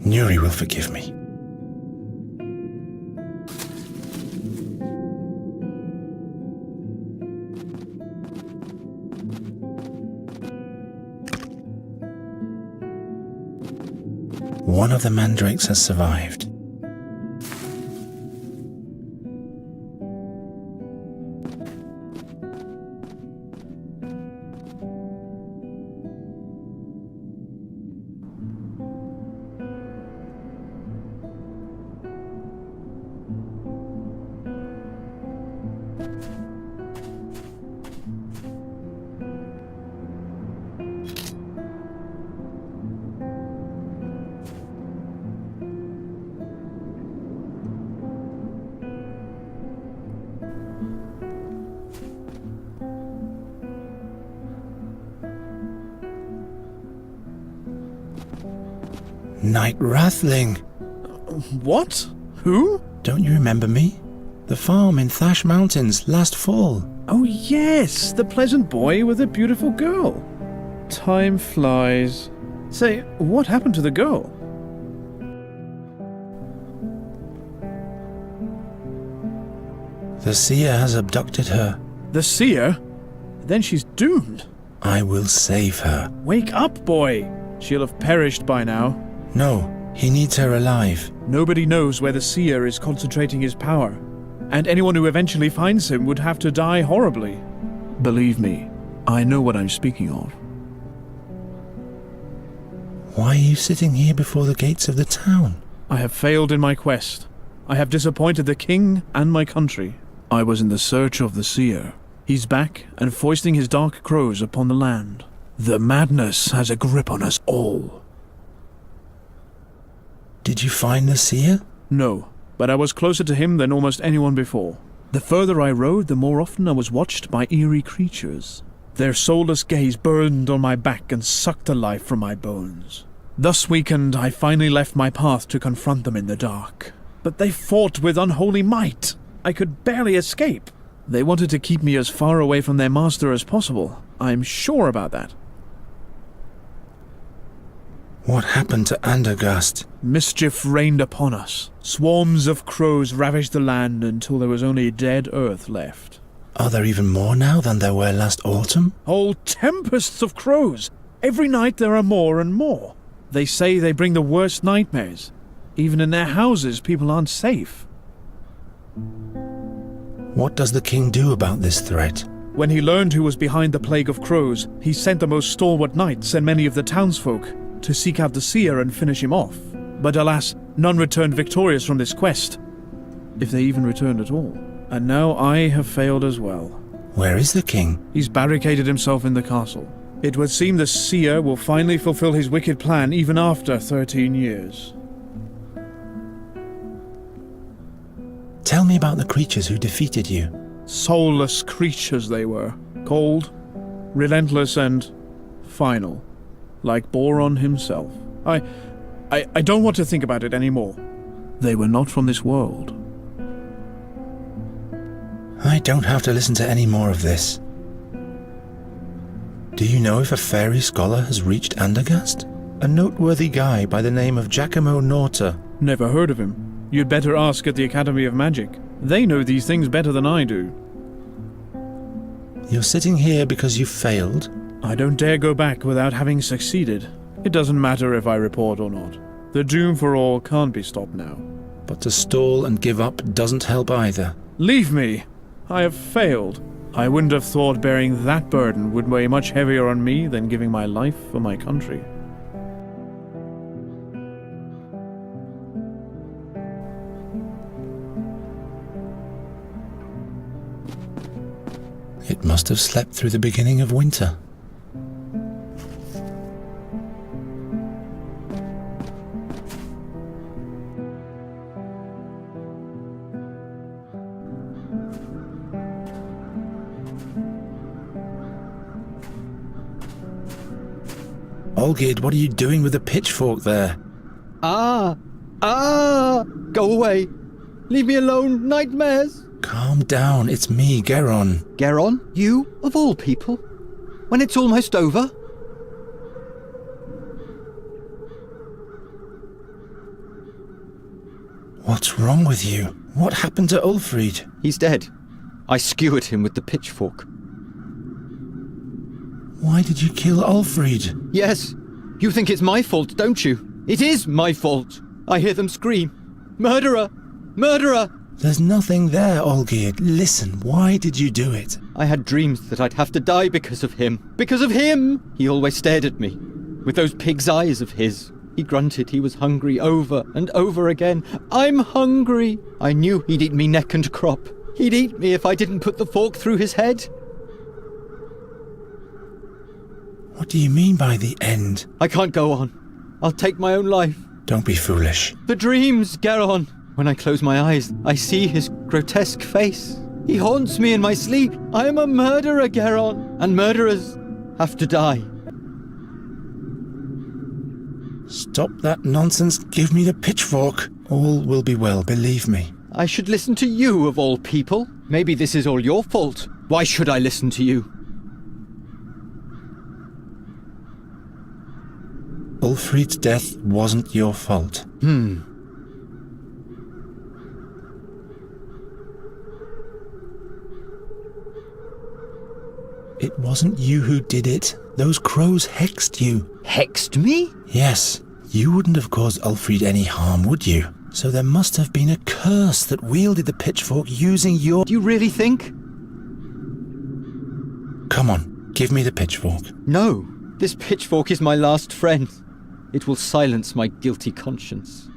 Nuri will forgive me. One of the mandrakes has survived. Knight Rathling. What? Who? Don't you remember me? The farm in Thash Mountains last fall. Oh yes, the pleasant boy with a beautiful girl. Time flies. Say, what happened to the girl? The seer has abducted her. The seer? Then she's doomed. I will save her. Wake up, boy. She'll have perished by now. No, he needs her alive. Nobody knows where the seer is concentrating his power, and anyone who eventually finds him would have to die horribly. Believe me, I know what I'm speaking of. Why are you sitting here before the gates of the town? I have failed in my quest. I have disappointed the king and my country. I was in the search of the seer. He's back and foisting his dark crows upon the land. The madness has a grip on us all. Did you find the seer? No, but I was closer to him than almost anyone before. The further I rode, the more often I was watched by eerie creatures. Their soulless gaze burned on my back and sucked the life from my bones. Thus weakened, I finally left my path to confront them in the dark. But they fought with unholy might. I could barely escape. They wanted to keep me as far away from their master as possible. I'm sure about that. What happened to Andergast? Mischief rained upon us. Swarms of crows ravaged the land until there was only dead earth left. Are there even more now than there were last autumn? Whole tempests of crows! Every night there are more and more. They say they bring the worst nightmares. Even in their houses, people aren't safe. What does the king do about this threat? When he learned who was behind the plague of crows, he sent the most stalwart knights and many of the townsfolk to seek out the seer and finish him off. But alas, none returned victorious from this quest, if they even returned at all. And now I have failed as well. Where is the king? He's barricaded himself in the castle. It would seem the seer will finally fulfill his wicked plan even after 13 years. Tell me about the creatures who defeated you. Soulless creatures they were. Cold, relentless, and final. Like Boron himself. I don't want to think about it anymore. They were not from this world. I don't have to listen to any more of this. Do you know if a fairy scholar has reached Andergast? A noteworthy guy by the name of Giacomo Norta. Never heard of him. You'd better ask at the Academy of Magic. They know these things better than I do. You're sitting here because you failed? I don't dare go back without having succeeded. It doesn't matter if I report or not. The doom for all can't be stopped now. But to stall and give up doesn't help either. Leave me! I have failed. I wouldn't have thought bearing that burden would weigh much heavier on me than giving my life for my country. It must have slept through the beginning of winter. Olgid, what are you doing with the pitchfork there? Go away. Leave me alone, nightmares. Calm down, it's me, Geron. Geron? You, of all people? When it's almost over? What's wrong with you? What happened to Ulfried? He's dead. I skewered him with the pitchfork. Why did you kill Ulfried? Yes. You think it's my fault, don't you? It is my fault. I hear them scream. Murderer! Murderer! There's nothing there, Olgierd. Listen, why did you do it? I had dreams that I'd have to die because of him. Because of him! He always stared at me, with those pig's eyes of his. He grunted he was hungry over and over again. I'm hungry! I knew he'd eat me neck and crop. He'd eat me if I didn't put the fork through his head. What do you mean by the end? I can't go on. I'll take my own life. Don't be foolish. The dreams, Geron. When I close my eyes, I see his grotesque face. He haunts me in my sleep. I am a murderer, Geron. And murderers have to die. Stop that nonsense. Give me the pitchfork. All will be well, believe me. I should listen to you, of all people. Maybe this is all your fault. Why should I listen to you? Ulfried's death wasn't your fault. It wasn't you who did it. Those crows hexed you. Hexed me? Yes. You wouldn't have caused Ulfried any harm, would you? So there must have been a curse that wielded the pitchfork using your... Do you really think? Come on, give me the pitchfork. No. This pitchfork is my last friend. It will silence my guilty conscience.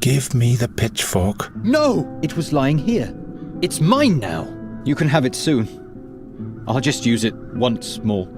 Give me the pitchfork. No! It was lying here. It's mine now. You can have it soon. I'll just use it once more.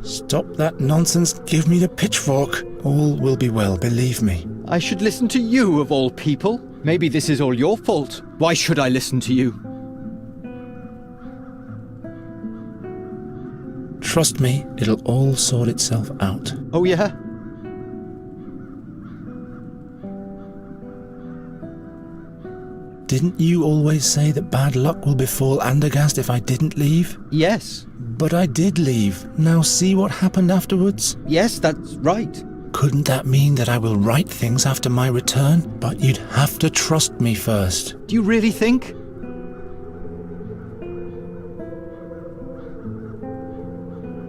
Stop that nonsense. Give me the pitchfork. All will be well, believe me. I should listen to you, of all people. Maybe this is all your fault. Why should I listen to you? Trust me, it'll all sort itself out. Oh, yeah? Didn't you always say that bad luck will befall Andergast if I didn't leave? Yes. But I did leave. Now see what happened afterwards? Yes, that's right. Couldn't that mean that I will right things after my return? But you'd have to trust me first. Do you really think?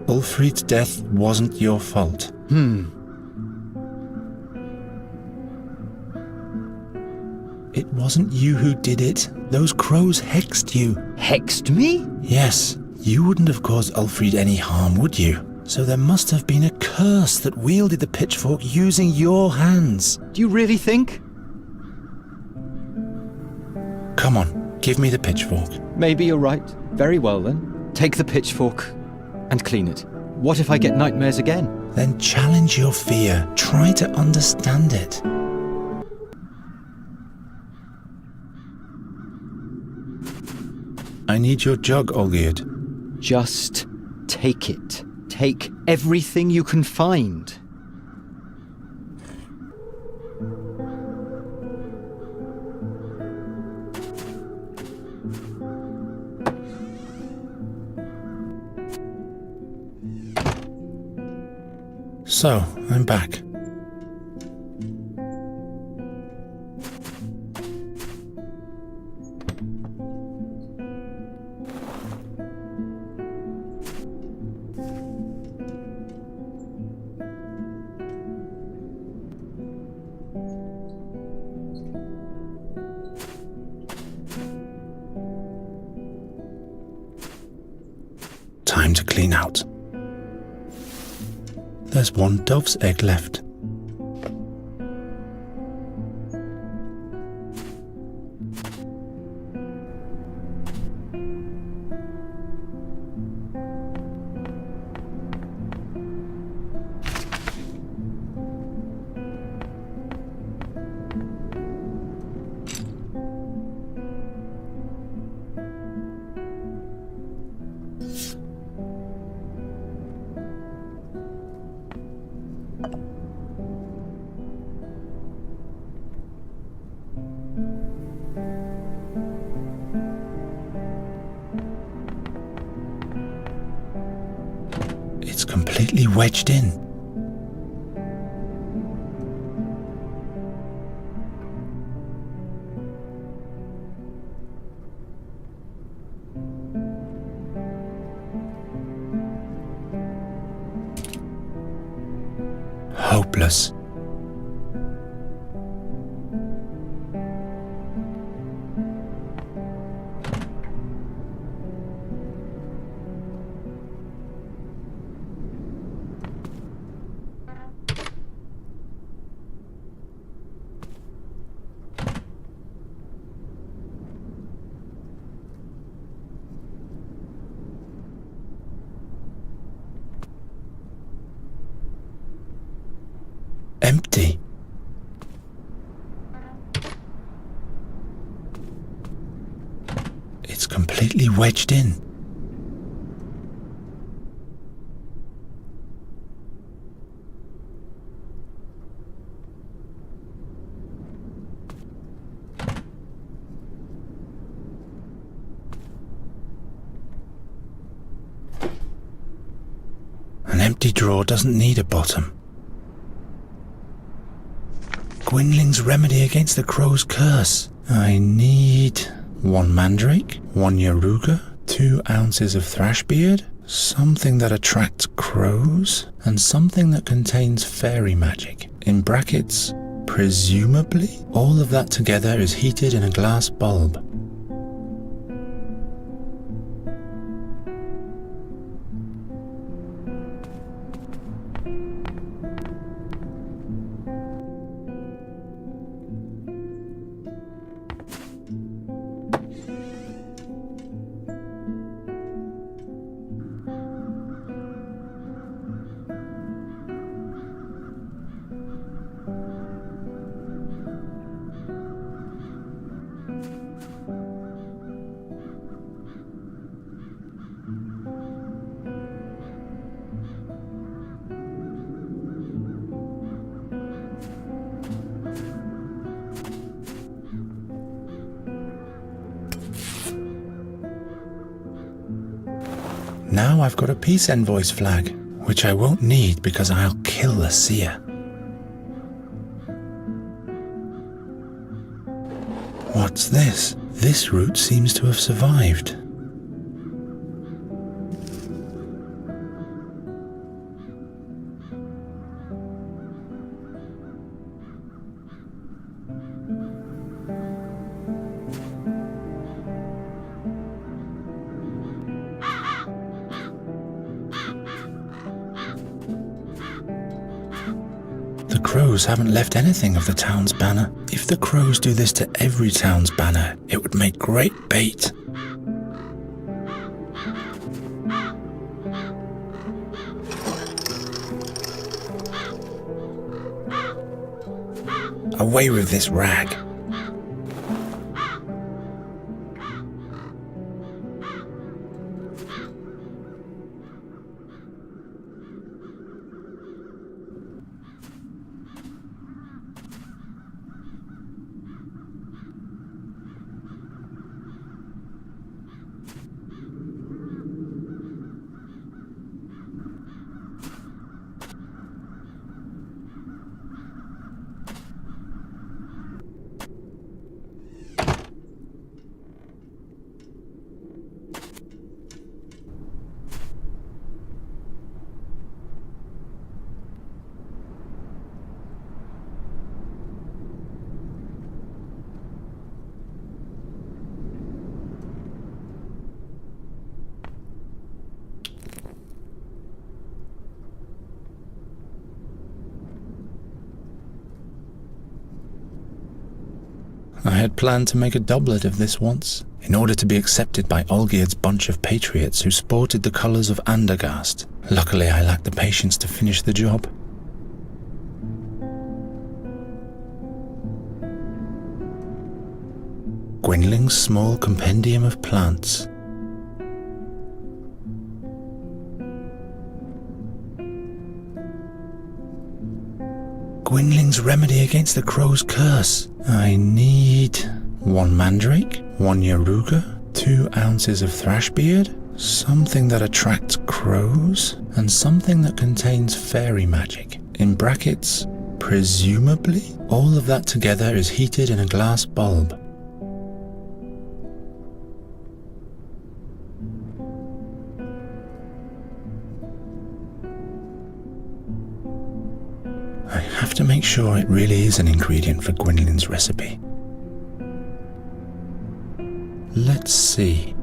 Ulfried's death wasn't your fault. It wasn't you who did it. Those crows hexed you. Hexed me? Yes. You wouldn't have caused Ulfried any harm, would you? So there must have been a curse that wielded the pitchfork using your hands. Do you really think? Come on, give me the pitchfork. Maybe you're right. Very well then. Take the pitchfork and clean it. What if I get nightmares again? Then challenge your fear. Try to understand it. I need your jug, Olgierd. Just take it. Take everything you can find. So, I'm back. Time to clean out. There's one dove's egg left. wedged in. Hopeless. Empty. It's completely wedged in. An empty drawer doesn't need a bottom. Gwynling's remedy against the crow's curse. I need 1 mandrake, 1 yaruga, 2 ounces of thrashbeard, something that attracts crows, and something that contains fairy magic. In brackets, presumably, all of that together is heated in a glass bulb. Now I've got a peace envoy's flag, which I won't need because I'll kill the seer. What's this? This route seems to have survived. The crows haven't left anything of the town's banner. If the crows do this to every town's banner, it would make great bait. Away with this rag. I had planned to make a doublet of this once, in order to be accepted by Olgierd's bunch of patriots who sported the colours of Andergast. Luckily, I lacked the patience to finish the job. Gwynling's small compendium of plants. Gwynling's remedy against the crow's curse. I need 1 mandrake, 1 yaruga, 2 ounces of thrashbeard, Something that attracts crows, and something that contains fairy magic. In brackets, presumably, all of that together is heated in a glass bulb. I have to make sure it really is an ingredient for Gwynlin's recipe. Let's see.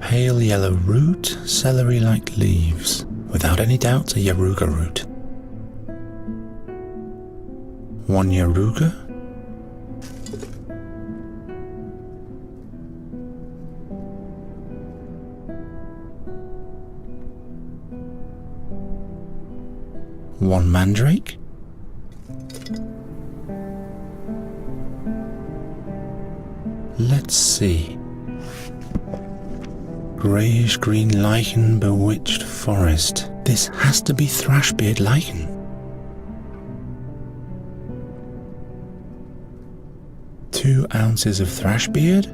Pale yellow root, celery-like leaves. Without any doubt, a yaruga root. 1 yaruga. One mandrake. Let's see. Greyish-green lichen, bewitched forest. This has to be thrashbeard lichen. Two ounces of thrashbeard.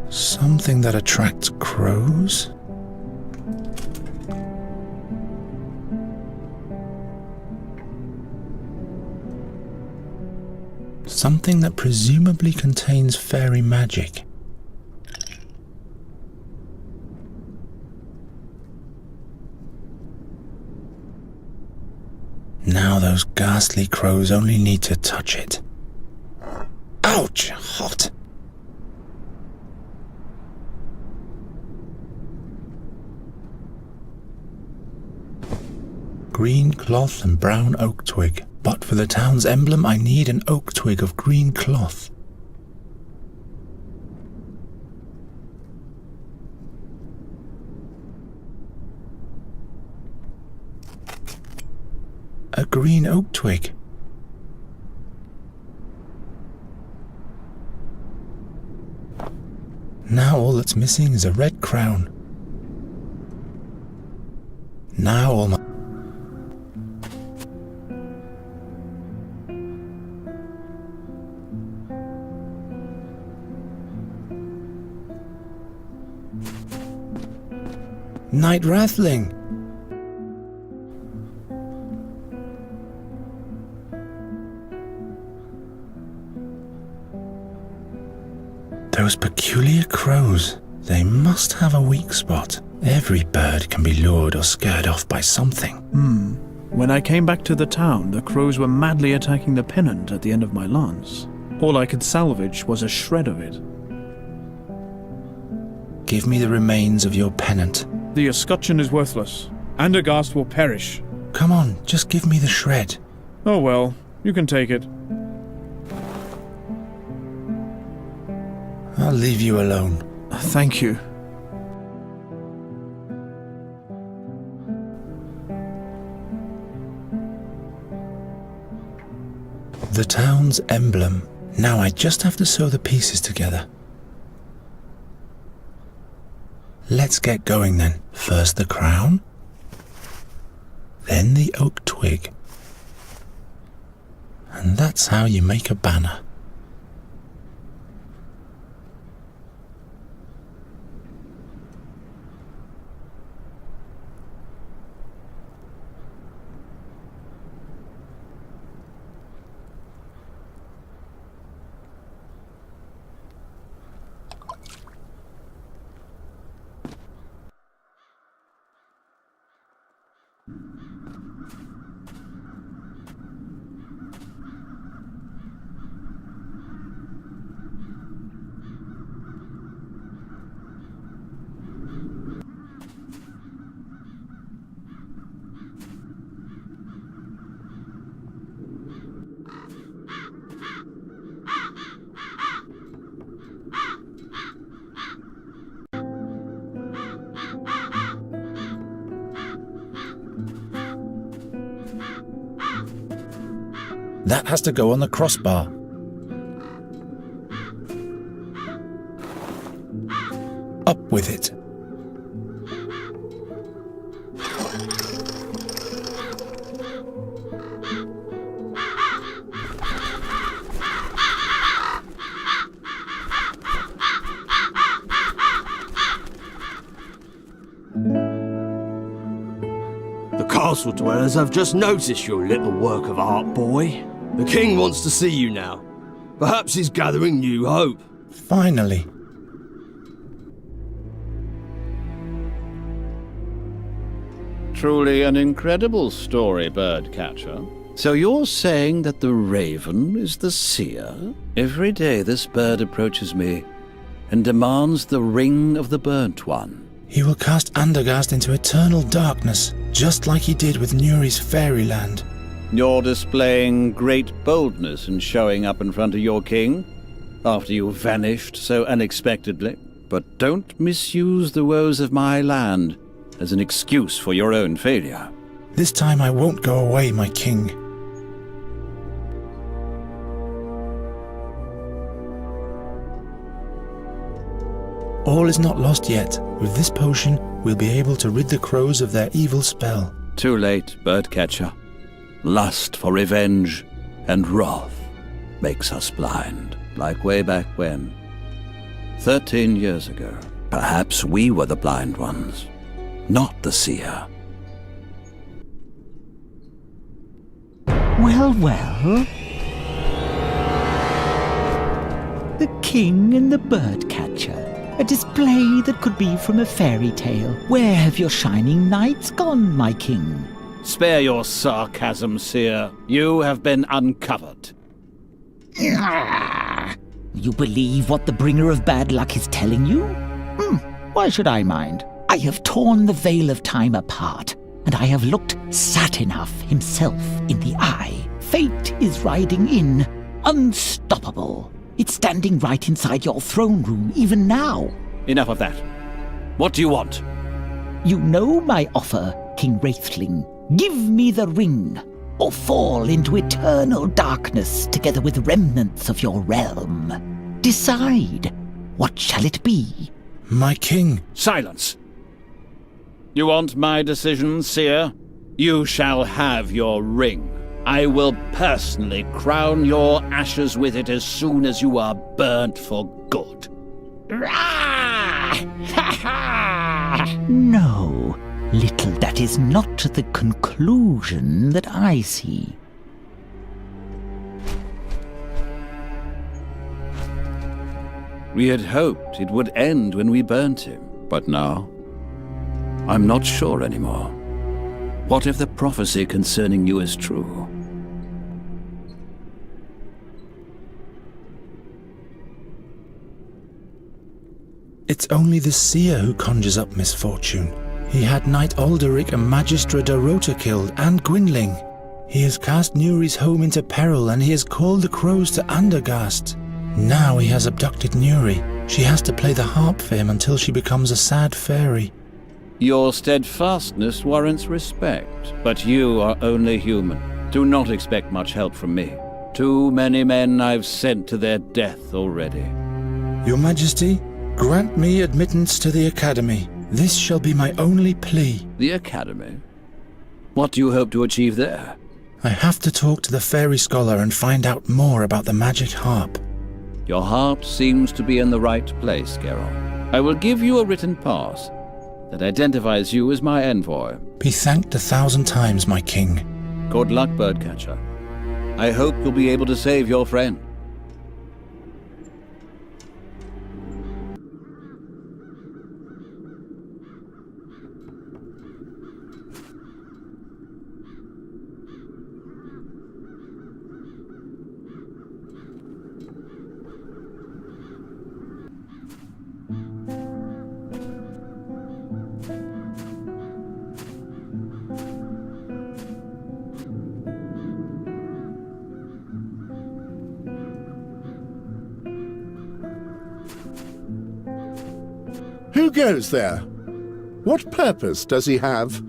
Something that attracts crows. Something that presumably contains fairy magic. Now those ghastly crows only need to touch it. Ouch! Hot! Green cloth and brown oak twig. But for the town's emblem, I need an oak twig of green cloth. A green oak twig. Now all that's missing is a red crown. Now all my... Night Rathling! Those peculiar crows. They must have a weak spot. Every bird can be lured or scared off by something. When I came back to the town, the crows were madly attacking the pennant at the end of my lance. All I could salvage was a shred of it. Give me the remains of your pennant. The escutcheon is worthless. Andergast will perish. Come on, just give me the shred. Oh well, you can take it. I'll leave you alone. Thank you. The town's emblem. Now I just have to sew the pieces together. Let's get going then. First the crown, then the oak twig. And that's how you make a banner. That has to go on the crossbar. Up with it. The castle dwellers have just noticed your little work of art, boy. The king wants to see you now. Perhaps he's gathering new hope. Finally. Truly an incredible story, Birdcatcher. So you're saying that the raven is the seer? Every day this bird approaches me and demands the ring of the burnt one. He will cast Andergast into eternal darkness, just like he did with Nuri's fairyland. You're displaying great boldness in showing up in front of your king after you vanished so unexpectedly. But don't misuse the woes of my land as an excuse for your own failure. This time I won't go away, my king. All is not lost yet. With this potion, we'll be able to rid the crows of their evil spell. Too late, Birdcatcher. Lust for revenge and wrath makes us blind, like way back when. 13 years ago. Perhaps we were the blind ones, not the seer. Well, well. The King and the Birdcatcher. A display that could be from a fairy tale. Where have your shining knights gone, my king? Spare your sarcasm, seer. You have been uncovered. You believe what the bringer of bad luck is telling you? Why should I mind? I have torn the veil of time apart, and I have looked Satinav himself in the eye. Fate is riding in, unstoppable. It's standing right inside your throne room, even now. Enough of that. What do you want? You know my offer, King Wraithling. Give me the ring, or fall into eternal darkness together with remnants of your realm. Decide. What shall it be? My king. Silence! You want my decision, seer? You shall have your ring. I will personally crown your ashes with it as soon as you are burnt for good. No, little, that is not the conclusion that I see. We had hoped it would end when we burnt him, but now I'm not sure anymore. What if the prophecy concerning you is true? It's only the seer who conjures up misfortune. He had Knight Alderic and Magistra Dorota killed, and Gwynling. He has cast Nuri's home into peril, and he has called the crows to Andergast. Now he has abducted Nuri. She has to play the harp for him until she becomes a sad fairy. Your steadfastness warrants respect, but you are only human. Do not expect much help from me. Too many men I've sent to their death already. Your Majesty, grant me admittance to the Academy. This shall be my only plea. The Academy? What do you hope to achieve there? I have to talk to the fairy scholar and find out more about the magic harp. Your heart seems to be in the right place, Geralt. I will give you a written pass that identifies you as my envoy. Be thanked 1,000 times, my king. Good luck, Birdcatcher. I hope you'll be able to save your friend. Who goes there? What purpose does he have?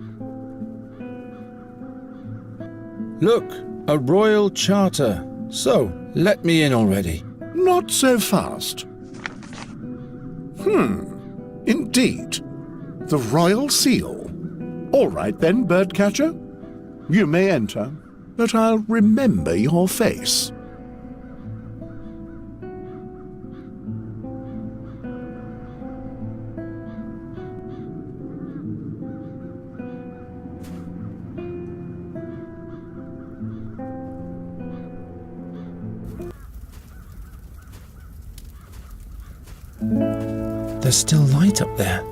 Look, a royal charter. So, let me in already. Not so fast. Indeed. The royal seal. All right then, Birdcatcher. You may enter, but I'll remember your face. There's still light up there.